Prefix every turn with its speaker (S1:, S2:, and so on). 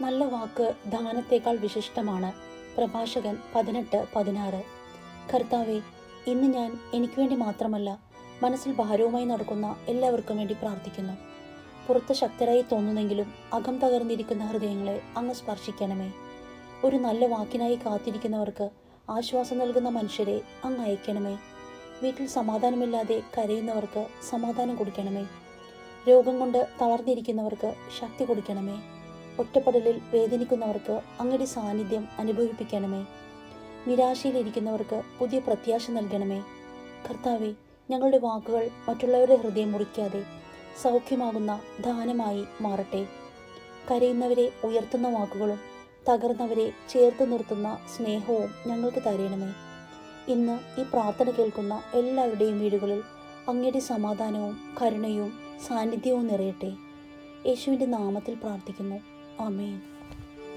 S1: നല്ല വാക്ക് ദാനത്തേക്കാൾ വിശിഷ്ടമാണ്. പ്രഭാഷകൻ 18:16. കർത്താവെ, ഇന്ന് ഞാൻ എനിക്ക് വേണ്ടി മാത്രമല്ല, മനസ്സിൽ ഭാരവുമായി നടക്കുന്ന എല്ലാവർക്കും വേണ്ടി പ്രാർത്ഥിക്കുന്നു. പുറത്ത് ശക്തരായി തോന്നുന്നെങ്കിലും അകം തകർന്നിരിക്കുന്ന ഹൃദയങ്ങളെ അങ്ങ് സ്പർശിക്കണമേ. ഒരു നല്ല വാക്കിനായി കാത്തിരിക്കുന്നവർക്ക് ആശ്വാസം നൽകുന്ന മനുഷ്യരെ അങ്ങ് അയക്കണമേ. വീട്ടിൽ സമാധാനമില്ലാതെ കരയുന്നവർക്ക് സമാധാനം കൊടുക്കണമേ. രോഗം കൊണ്ട് തളർന്നിരിക്കുന്നവർക്ക് ശക്തി കൊടുക്കണമേ. ഒറ്റപ്പെടലിൽ വേദനിക്കുന്നവർക്ക് അങ്ങയുടെ സാന്നിധ്യം അനുഭവിപ്പിക്കണമേ. നിരാശയിലിരിക്കുന്നവർക്ക് പുതിയ പ്രത്യാശ നൽകണമേ. കർത്താവെ, ഞങ്ങളുടെ വാക്കുകൾ മറ്റുള്ളവരുടെ ഹൃദയം മുറിക്കാതെ സൗഖ്യമാകുന്ന ദാനമായി മാറട്ടെ. കരയുന്നവരെ ഉയർത്തുന്ന വാക്കുകളും തകർന്നവരെ ചേർത്ത് നിർത്തുന്ന സ്നേഹവും ഞങ്ങൾക്ക് തരണമേ. ഇന്ന് ഈ പ്രാർത്ഥന കേൾക്കുന്ന എല്ലാവരുടെയും വീടുകളിൽ അങ്ങയുടെ സമാധാനവും കരുണയും സാന്നിധ്യവും നിറയട്ടെ. യേശുവിൻ്റെ നാമത്തിൽ പ്രാർത്ഥിക്കുന്നു. ആമേൻ.